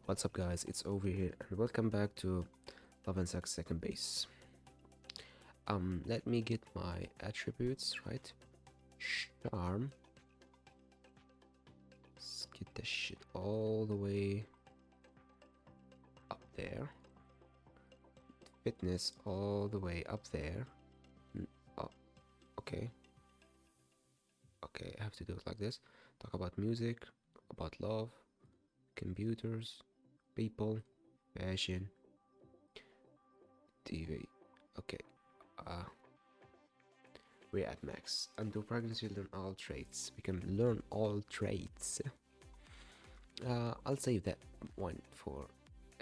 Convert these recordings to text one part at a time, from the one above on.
What's up guys, it's over here and welcome back to Love and Sex Second Base. Let me get my attributes right. Charm. Let's get the shit all the way up there. Fitness all the way up there. Oh, okay. Okay, I have to do it like this. Talk about music, about love, computers, people, fashion, TV. Okay. We're at max. Undo pregnancy, learn all traits. We can learn all traits. I'll save that one for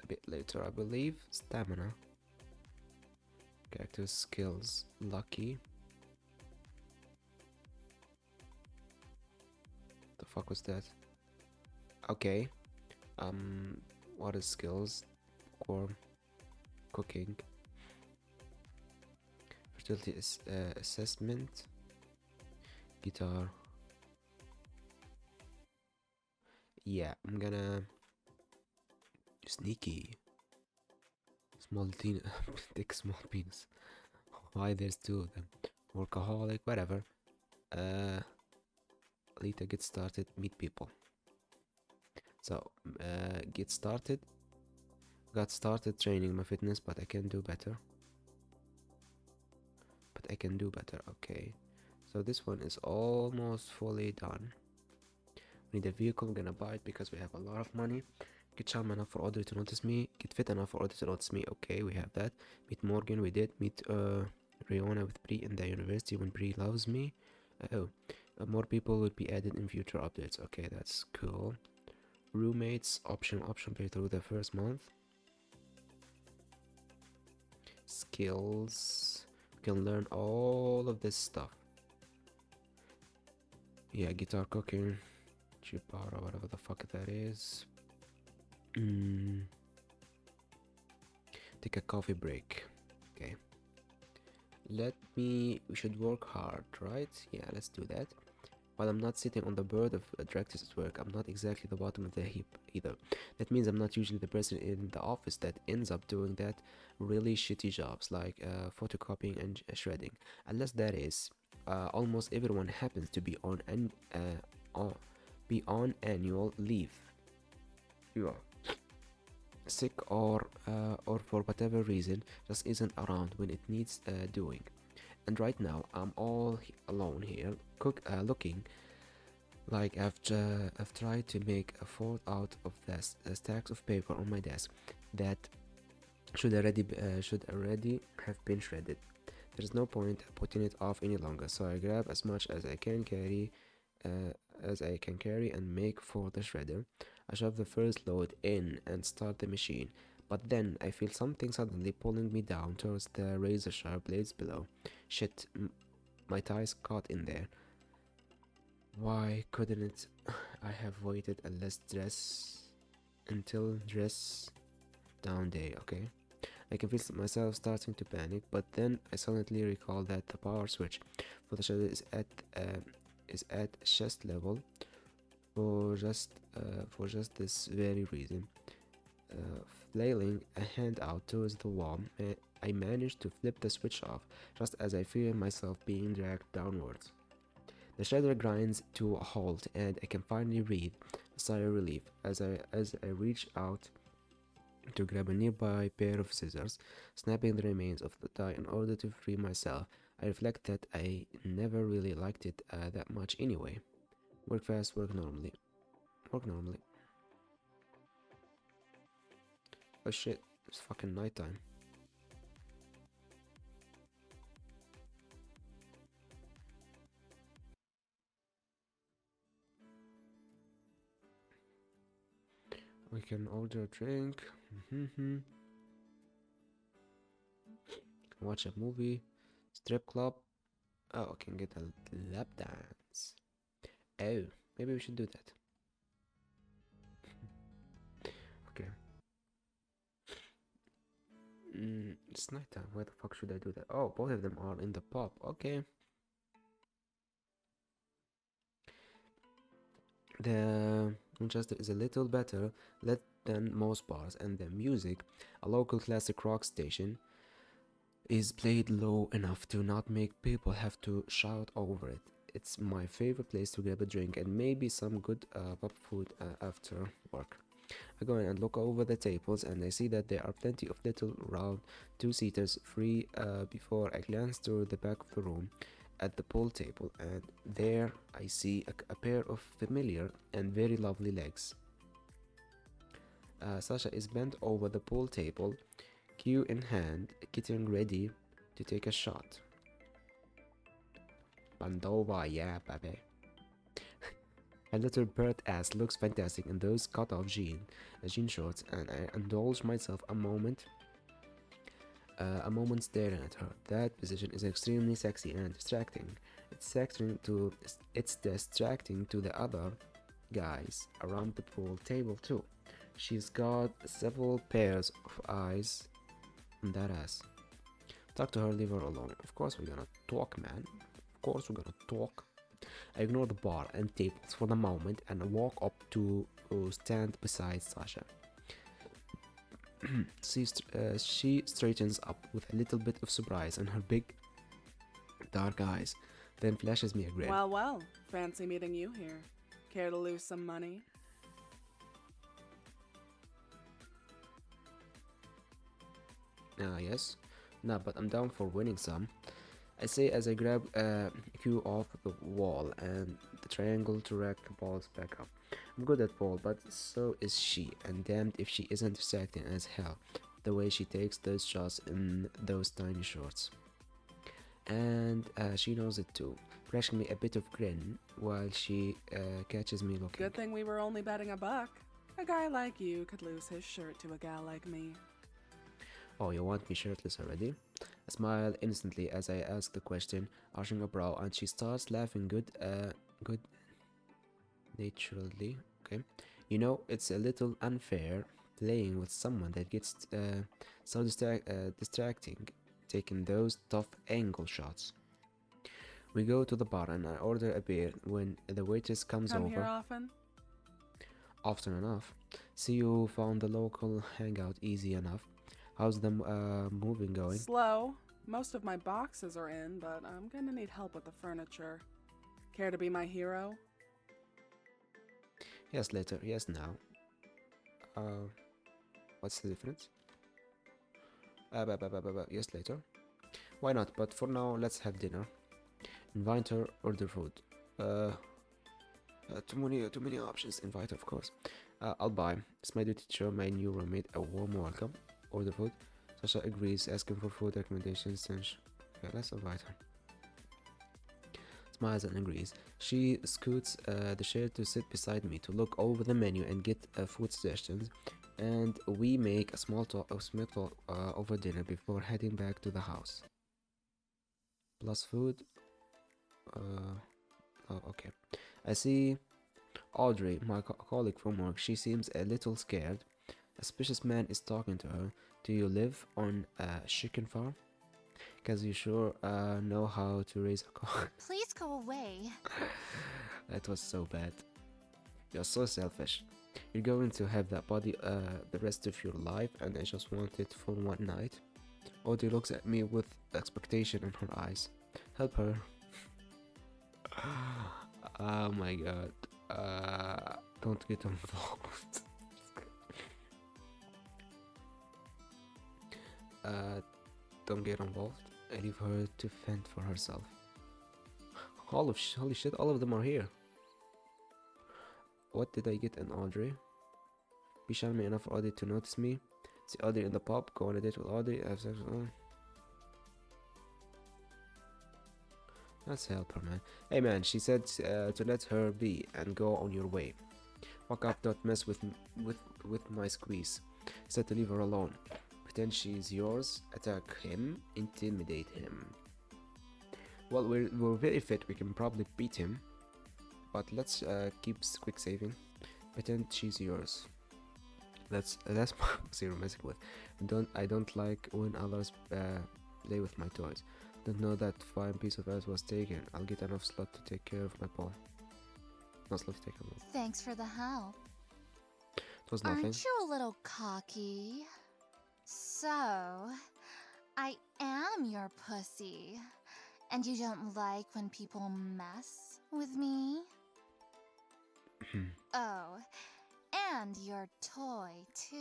a bit later, I believe. Stamina. Character skills. Lucky. The fuck was that? Okay. What is skills? Or cooking. Fertility is assessment. Guitar. Yeah, I'm gonna sneaky. Small thick small penis. Why there's two of them? Workaholic, whatever. Later get started, meet people. So get started. Got started training my fitness, but I can do better. Okay, so this one is almost fully done. We need a vehicle. I'm gonna buy it because we have a lot of money. Get charm enough for Aurdry to notice me. Get fit enough for Aurdry to notice me. Okay, we have that. Meet Morgan, we did. Meet Riona with Bree in the university when Bree loves me. More people will be added in future updates. Okay, that's cool. Roommates, option pay through the first month. Skills, we can learn all of this stuff. Yeah, guitar, cooking, chipara, whatever the fuck that is. Take a coffee break. Okay, we should work hard, right? Yeah, let's do that. While I'm not sitting on the board of directors at work, I'm not exactly the bottom of the heap either. That means I'm not usually the person in the office that ends up doing that really shitty jobs like photocopying and shredding. Unless that is, almost everyone happens to be on annual leave. You are sick or for whatever reason just isn't around when it needs doing. And right now I'm all alone here, looking like I've tried to make a fort out of the stacks of paper on my desk that should already have been shredded. There's no point putting it off any longer, so I grab as much as I can carry and make for the shredder. I shove the first load in and start the machine, but then I feel something suddenly pulling me down towards the razor sharp blades below. Shit, my tie's caught in there. Why couldn't I have waited a less dress down day? Okay, I can feel myself starting to panic, but then I suddenly recall that the power switch for the shredder is at chest level for just this very reason. Flailing a hand out towards the wall, I managed to flip the switch off just as I feel myself being dragged downwards. The shredder grinds to a halt, and I can finally breathe a sigh of relief as I reach out to grab a nearby pair of scissors, snapping the remains of the tie in order to free myself. I reflect that I never really liked it that much anyway. Work fast, work normally. Work normally. Oh shit, it's fucking nighttime. We can order a drink. Watch a movie. Strip club. Oh, I can get a lap dance. Oh, maybe we should do that. Okay. It's nighttime. Why the fuck should I do that? Oh, both of them are in the pub. Okay. The Manchester is a little better lit than most bars, and the music, a local classic rock station, is played low enough to not make people have to shout over it. It's my favorite place to grab a drink and maybe some good pub food after work. I go in and look over the tables, and I see that there are plenty of little round two-seaters free before I glance through the back of the room at the pool table, and there I see a pair of familiar and very lovely legs. Sasha is bent over the pool table, cue in hand, getting ready to take a shot. Bandova, yeah, baby. Her little bird ass looks fantastic in those cut-off jean shorts, and I indulge myself a moment staring at her. That position is extremely sexy and distracting. It's distracting to the other guys around the pool table too. She's got several pairs of eyes on that ass. Talk to her, leave her alone. Of course we're gonna talk, man. Of course we're gonna talk. I ignore the bar and tables for the moment and walk up to stand beside Sasha. She straightens up with a little bit of surprise in her big, dark eyes, then flashes me a grin. Well, well, fancy meeting you here. Care to lose some money? Yes. Nah, but I'm down for winning some. I say as I grab a cue off the wall and the triangle to rack balls back up. I'm good at ball, but so is she, and damned if she isn't distracting as hell, the way she takes those shots in those tiny shorts. And she knows it too, flashing me a bit of grin while she catches me looking. Good thing we were only betting $1. A guy like you could lose his shirt to a gal like me. Oh, you want me shirtless already? I smile instantly as I ask the question, arching a brow, and she starts laughing good naturally. Okay, you know, it's a little unfair playing with someone that gets so distracting, taking those tough angle shots. We go to the bar and I order a beer. When the waitress comes Come over, here often? often enough. See, you found the local hangout easy enough. How's the moving going? Slow. Most of my boxes are in, but I'm gonna need help with the furniture. Care to be my hero? Yes, later. Yes, now. What's the difference? Yes, later. Why not? But for now, let's have dinner. Invite her, order food. Too many options. Invite her, of course. I'll buy. It's my duty to show my new roommate a warm welcome. Order food. Sasha agrees, asking for food recommendations. Okay, let's invite her. Smiles and agrees. She scoots the chair to sit beside me to look over the menu and get food suggestions, and we make a small talk over dinner before heading back to the house. Plus food. Oh, okay. I see Audrey, my colleague from work. She seems a little scared. A suspicious man is talking to her. Do you live on a chicken farm? Cause you sure know how to raise a cock. Please go away. That was so bad. You're so selfish. You're going to have that body the rest of your life, and I just want it for one night. Audrey looks at me with expectation in her eyes. Help her. Oh my god. Don't get involved. Don't get involved. I leave her to fend for herself. Holy shit, all of them are here. What did I get in Audrey? Be charming enough for Audrey to notice me. See Audrey in the pub, go on a date with Audrey, have sex with her. Let's help her, man. Hey man, she said to let her be and go on your way. Walk up, don't mess with my squeeze. Said to leave her alone. Pretend she's yours, attack him, intimidate him. Well, we're very fit, we can probably beat him. But let's keep quick saving. Pretend she's yours. That's what you're messing with. I don't like when others play with my toys. Don't know that fine piece of earth was taken. I'll get enough slot to take care of my paw. Not slot to take care of. Thanks for the help. It was nothing. Aren't you a little cocky? So, I am your pussy. And you don't like when people mess with me? Oh, and your toy, too.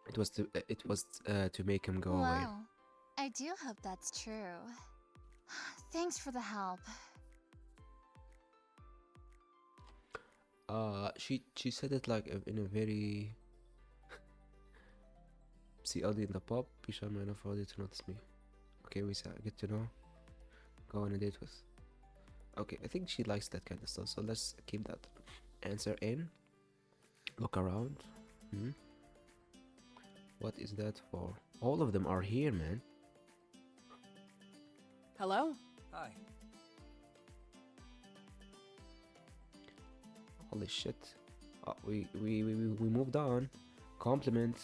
It was to make him go away. Well, I do hope that's true. Thanks for the help. She said it like in a very. See Audrey in the pub. Be sure enough for Audrey to notice me. Okay, we get to know. Go on a date with. Okay, I think she likes that kind of stuff. So let's keep that answer in. Look around. What is that for? All of them are here, man. Hello? Hi. Holy shit. We moved on. Compliment.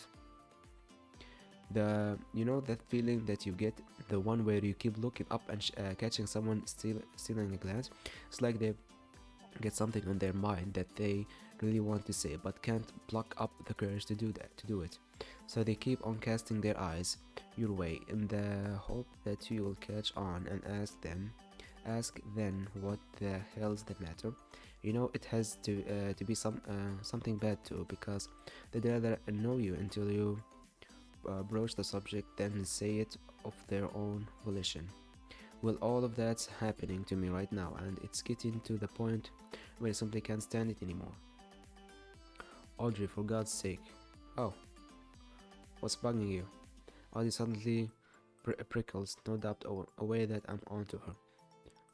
You know that feeling that you get, the one where you keep looking up and catching someone stealing a glance. It's like they get something on their mind that they really want to say but can't pluck up the courage to do it. So they keep on casting their eyes your way in the hope that you will catch on and ask then what the hell's the matter. You know it has to be something bad too, because they'd rather know you until you broach the subject than say it of their own volition. Well, all of that's happening to me right now, and it's getting to the point where I simply can't stand it anymore. Audrey, for God's sake. Oh, what's bugging you? Audrey suddenly prickles, no doubt away that I'm onto her.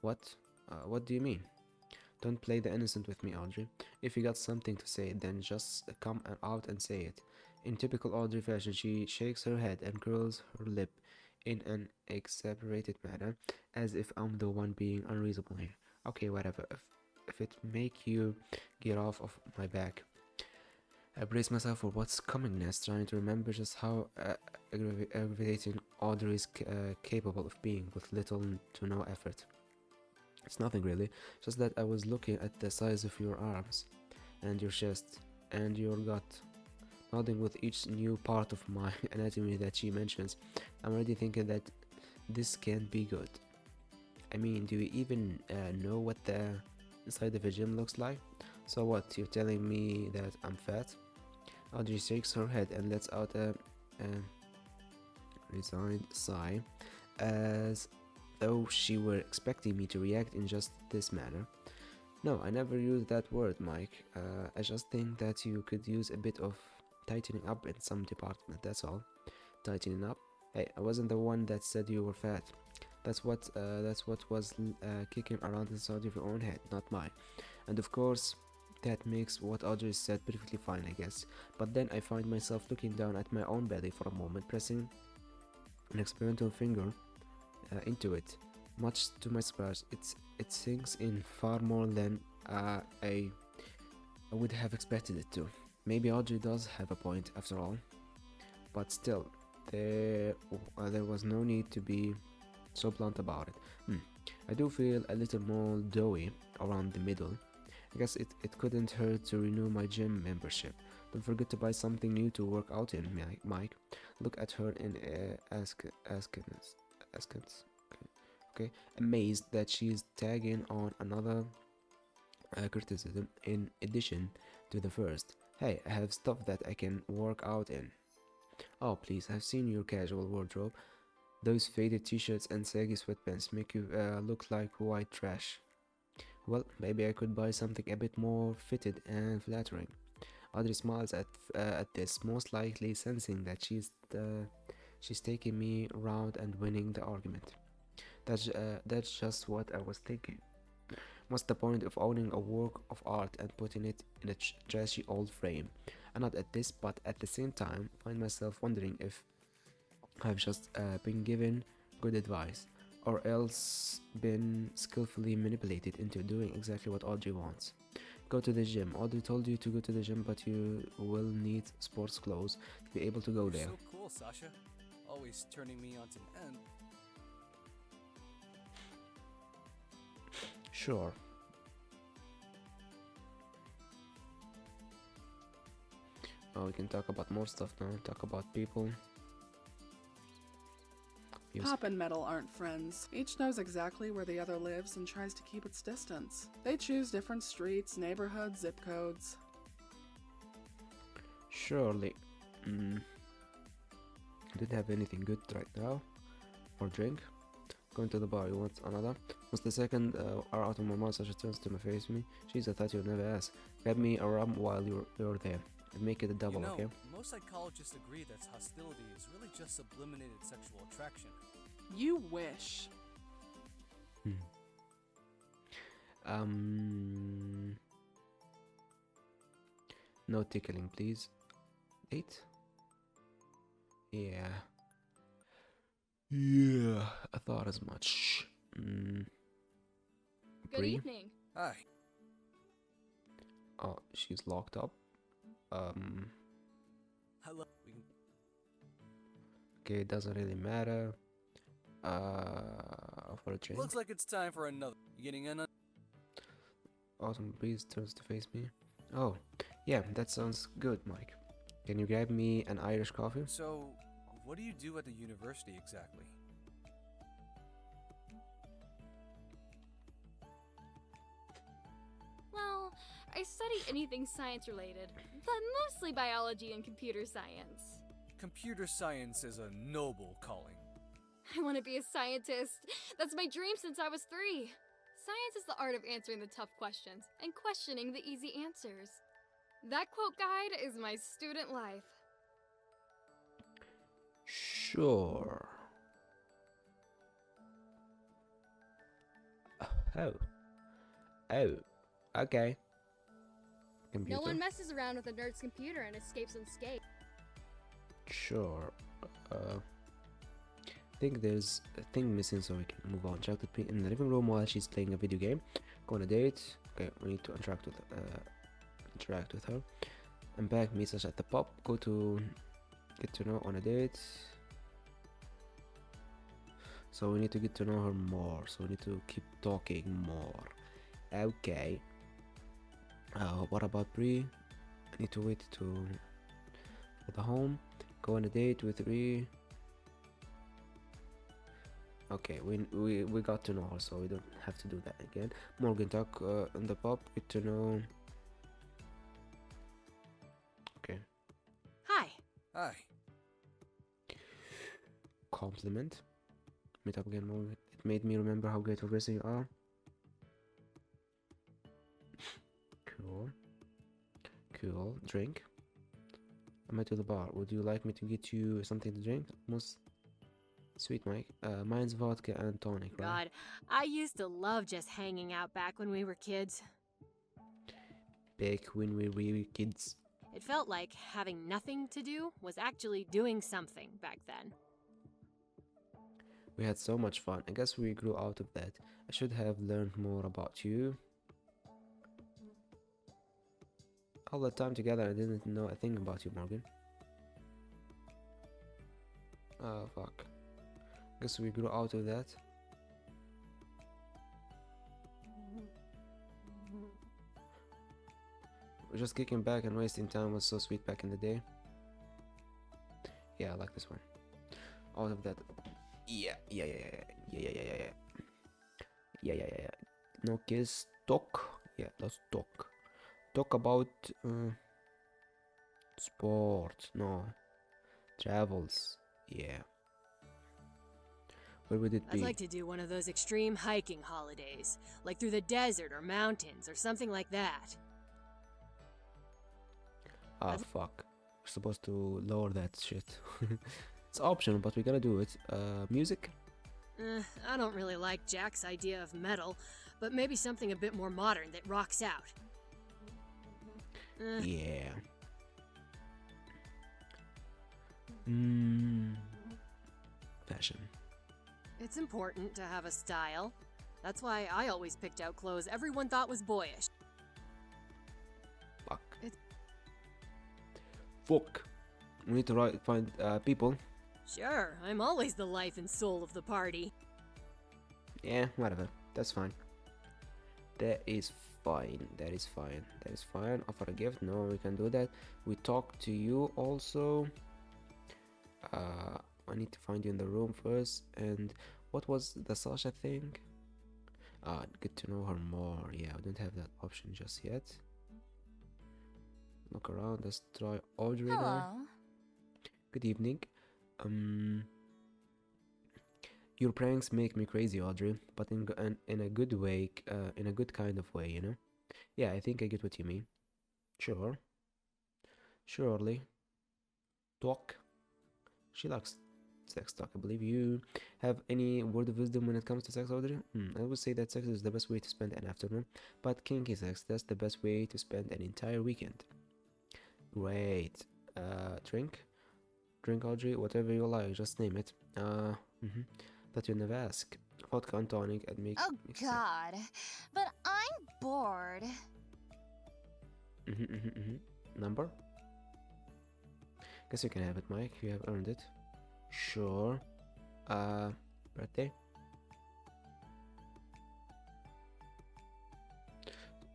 What? What do you mean? Don't play the innocent with me, Audrey. If you got something to say, then just come out and say it. In typical Audrey fashion, she shakes her head and curls her lip in an exasperated manner, as if I'm the one being unreasonable here. Okay, whatever. If it make you get off of my back. I brace myself for what's coming next, trying to remember just how aggravating Audrey is capable of being with little to no effort. It's nothing really, just that I was looking at the size of your arms, and your chest, and your gut. Nodding with each new part of my anatomy that she mentions, I'm already thinking that this can't be good. I mean, do you even know what the inside of a gym looks like? So what, you're telling me that I'm fat? Audrey shakes her head and lets out a resigned sigh, as though she were expecting me to react in just this manner. No, I never used that word, Mike. I just think that you could use a bit of tightening up in some department, that's all. Tightening up? Hey, I wasn't the one that said you were fat. That's what was kicking around inside of your own head, not mine. And of course, that makes what Audrey said perfectly fine, I guess. But then I find myself looking down at my own belly for a moment, pressing an experimental finger into it. Much to my surprise, it sinks in far more than I would have expected it to. Maybe Audrey does have a point after all, but still, there was no need to be so blunt about it. I do feel a little more doughy around the middle. I guess it couldn't hurt to renew my gym membership. Don't forget to buy something new to work out in, Mike. Look at her in askance. Okay, amazed that she's tagging on another criticism in addition to the first. Hey, I have stuff that I can work out in. Oh, please, I've seen your casual wardrobe. Those faded t-shirts and saggy sweatpants make you look like white trash. Well, maybe I could buy something a bit more fitted and flattering. Audrey smiles at this, most likely sensing that she's taking me round and winning the argument. That's just what I was thinking. What's the point of owning a work of art and putting it in a trashy old frame? I'm not at this, but at the same time, find myself wondering if I've just been given good advice, or else been skillfully manipulated into doing exactly what Audrey wants. Go to the gym. Audrey told you to go to the gym, but you will need sports clothes to be able to go there. So cool, Sasha. Always turning me on to end. Sure. Oh, we can talk about more stuff now. Talk about people. Music. Pop and Metal aren't friends. Each knows exactly where the other lives and tries to keep its distance. They choose different streets, neighborhoods, zip codes. Surely. I don't have anything good right now. Or drink. Going to the bar, you want another? Once the second are out of my mouth, Sasha turns to my face me. Jeez, I thought you'd never ask. Grab me a rum while you're there. And make it a double, You know, okay? most psychologists agree that hostility is really just sublimated sexual attraction. You wish. No tickling, please. 8? Yeah. Yeah, I thought as much. Good Bree? evening. Hi. Oh, she's locked up. Hello. We can... Okay, it doesn't really matter. For a drink. Looks like it's time for another. Getting in. Autumn breeze turns to face me. Oh, yeah, that sounds good, Mike. Can you grab me an Irish coffee? So, what do you do at the university exactly? Well, I study anything science related, but mostly biology and computer science. Computer science is a noble calling. I want to be a scientist. That's my dream since I was 3. Science is the art of answering the tough questions and questioning the easy answers. That quote guide is my student life. Sure. Oh. Oh. Okay. Computer. No one messes around with a nerd's computer and escapes unscathed. Sure. I think there's a thing missing, so we can move on. Interact with me in the living room while she's playing a video game. Go on a date. Okay, we need to interact with her. I'm back. Meet us at the pub. Go to get to know on a date. So we need to get to know her more. So we need to keep talking more. Okay. What about Bree? I need to wait for the home. Go on a date with Bree. Okay, we got to know her, so we don't have to do that again. Morgan talk in the pub. Get to know. Okay. Hi. Hi. Compliment. Meet up again, Morgan. It made me remember how great of a person you are. Cool. Drink. I met to the bar. Would you like me to get you something to drink? Most sweet, Mike. Mine's vodka and tonic, right? God, I used to love just hanging out back when we were kids. Back when we were kids. It felt like having nothing to do was actually doing something back then. We had so much fun. I guess we grew out of that. I should have learned more about you. All the time together, I didn't know a thing about you, Morgan. Oh, fuck. Guess we grew out of that. We're just kicking back and wasting time was so sweet back in the day. Yeah, I like this one. Out of that. Yeah. No kiss. Talk. Yeah, let's talk. Talk about sport. No. Travels. Yeah. Where would it be? I'd like to do one of those extreme hiking holidays, like through the desert or mountains or something like that. Ah, fuck. We're supposed to lower that shit. It's optional, but we gotta do it. Music? I don't really like Jack's idea of metal, but maybe something a bit more modern that rocks out. Yeah. Fashion. It's important to have a style. That's why I always picked out clothes everyone thought was boyish. Fuck. It's- Fuck. We need to find people. Sure, I'm always the life and soul of the party. Yeah, whatever. That's fine. That is fine. That is fine. That is fine. Offer a gift. No, we can do that. We talk to you also. I need to find you in the room first. And what was the Sasha thing? Get to know her more. Yeah, I don't have that option just yet. Look around. Let's try Audrey now. Hello. Good evening. Your pranks make me crazy, Audrey, but in a good way, in a good kind of way, you know? Yeah, I think I get what you mean. Sure. Surely. Talk. She likes sex talk. I believe you have any word of wisdom when it comes to sex, Audrey? I would say that sex is the best way to spend an afternoon, but kinky sex, that's the best way to spend an entire weekend. Great. Drink? Drink, Audrey, whatever you like, just name it. That you never ask. Vodka and tonic and make. Oh God, but I'm bored. Number? Guess you can have it, Mike. You have earned it. Sure. Birthday?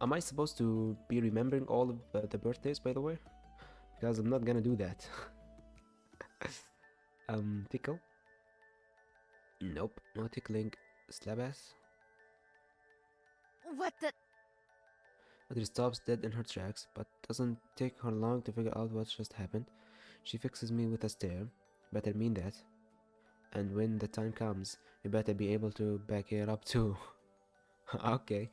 Am I supposed to be remembering all of the birthdays, by the way? Because I'm not gonna do that. Tickle? Nope, no tickling. Slap ass? What the? Audrey stops dead in her tracks, but doesn't take her long to figure out what just happened. She fixes me with a stare. Better mean that. And when the time comes, you better be able to back it up too. Okay.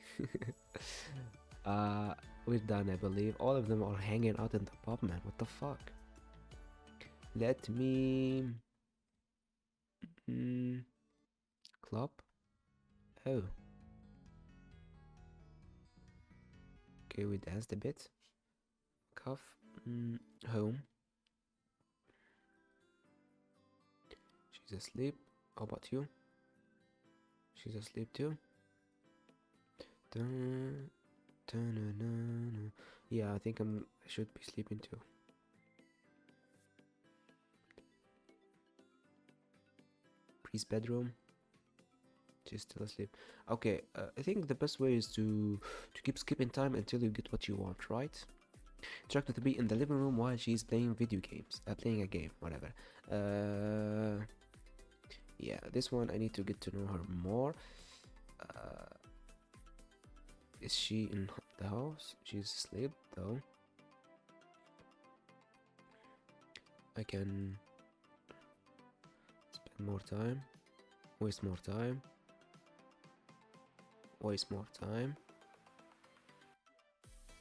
We're done, I believe. All of them are hanging out in the pub, man. What the fuck? Let me... Club? Oh. Okay, we danced a bit. Cuff. Home. She's asleep. How about you? She's asleep too. Yeah, I think I should be sleeping too. Priest's bedroom. She's still asleep. Okay, I think the best way is to keep skipping time until you get what you want, right? Instructed to be in the living room while she's playing video games. Playing a game, whatever. Yeah, this one I need to get to know her more. Is she in the house? She's asleep though. I can spend more time. Waste more time. Waste more time.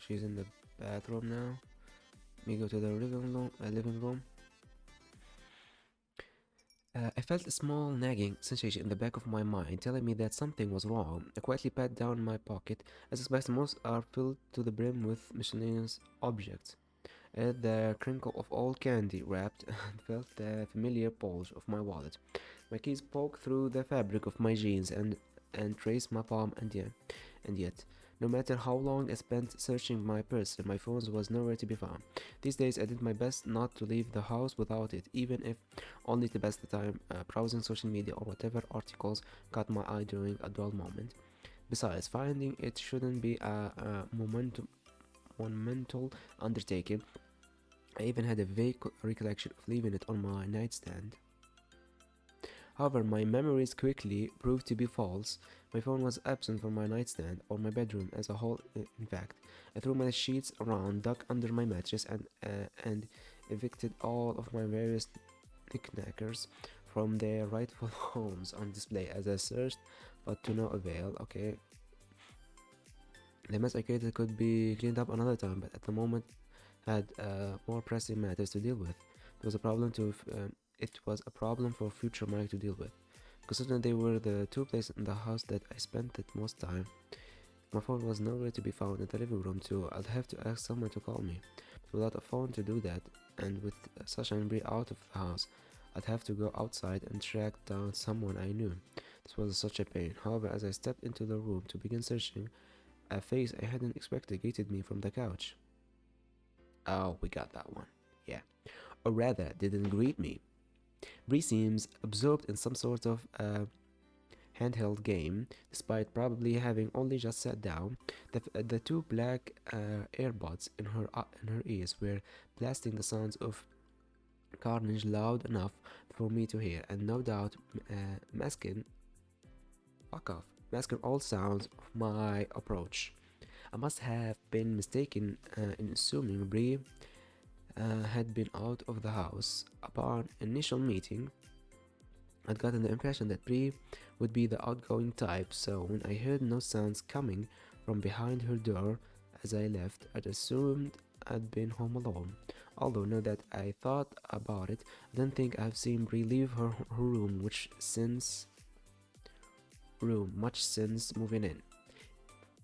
She's in the bathroom now. Let me go to the living room. I felt a small nagging sensation in the back of my mind, telling me that something was wrong. I quietly pat down my pocket, as expected. Most are filled to the brim with miscellaneous objects. I heard the crinkle of old candy wrapped and felt the familiar bulge of my wallet. My keys poke through the fabric of my jeans and trace my palm, and yet, no matter how long I spent searching my purse, my phone was nowhere to be found. These days I did my best not to leave the house without it, even if only to pass the time browsing social media or whatever articles caught my eye during a dull moment. Besides, finding it shouldn't be a monumental undertaking. I even had a vague recollection of leaving it on my nightstand. However, my memories quickly proved to be false. My phone was absent from my nightstand, or my bedroom as a whole. In fact, I threw my sheets around, dug under my mattress, and evicted all of my various knickknackers from their rightful homes on display as I searched, but to no avail. Okay. The mess I created could be cleaned up another time, but at the moment had more pressing matters to deal with. It was a problem for future Mike to deal with, considering they were the two places in the house that I spent the most time. My phone was nowhere to be found in the living room too. I'd have to ask someone to call me. But without a phone to do that, and with Sasha and Bree out of the house, I'd have to go outside and track down someone I knew. This was such a pain. However, as I stepped into the room to begin searching, a face I hadn't expected greeted me from the couch. Oh, we got that one. Yeah. Or rather, didn't greet me. Bree seems absorbed in some sort of handheld game, despite probably having only just sat down. The two black earbuds in her ears were blasting the sounds of carnage loud enough for me to hear, and no doubt masking all sounds of my approach. I must have been mistaken in assuming Bree had been out of the house. Upon initial meeting, I'd gotten the impression that Bree would be the outgoing type, so when I heard no sounds coming from behind her door as I left, I'd assumed I'd been home alone. Although now that I thought about it, I don't think I've seen Bree leave her room much since moving in.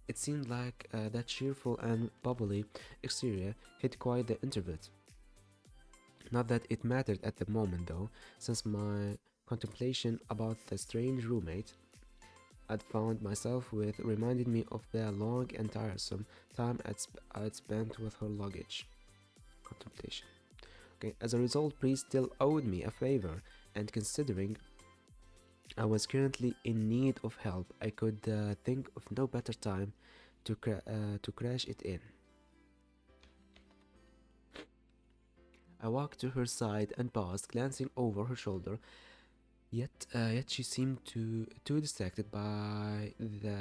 It seemed like that cheerful and bubbly exterior hid quite the introvert. Not that it mattered at the moment though, since my contemplation about the strange roommate I'd found myself with reminded me of the long and tiresome time I'd spent with her luggage. Contemplation. Okay, as a result, Bree still owed me a favor, and considering I was currently in need of help, I could think of no better time to crash it in. I walked to her side and paused, glancing over her shoulder. Yet she seemed too distracted by the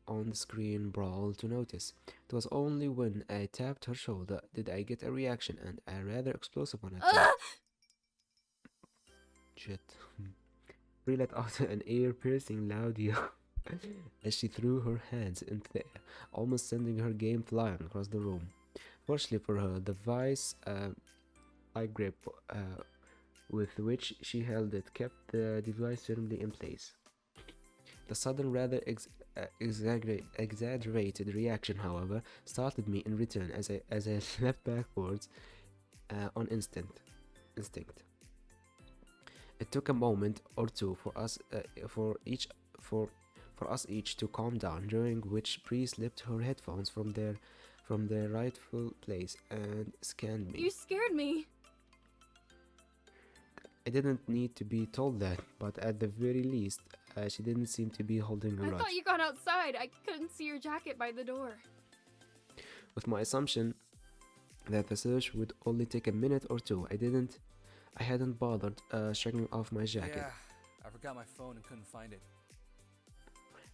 on-screen brawl to notice. It was only when I tapped her shoulder did I get a reaction, and a rather explosive one at that. Shit. Bree let out an ear-piercing loud yell as she threw her hands into the air, almost sending her game flying across the room. Fortunately for her, the vice I grip with which she held it kept the device firmly in place. The sudden, rather exaggerated reaction, however, startled me in return as I leapt backwards on instinct. It took a moment or two for us each to calm down, during which Bree slipped her headphones from their rightful place and scanned me. You scared me. I didn't need to be told that, but at the very least, she didn't seem to be holding a I grudge. thought you got outside. I couldn't see your jacket by the door. With my assumption that the search would only take a minute or two, I hadn't bothered striking off my jacket. Yeah, I forgot my phone and couldn't find it.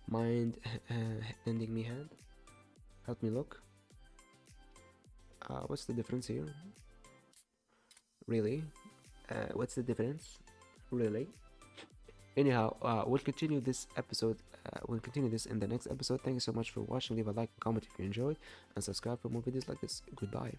Mind lending me hand? Help me look. What's the difference here? Really? What's the difference? Really? Anyhow, we'll continue this episode. We'll continue this in the next episode. Thank you so much for watching. Leave a like, comment if you enjoyed, and subscribe for more videos like this. Goodbye.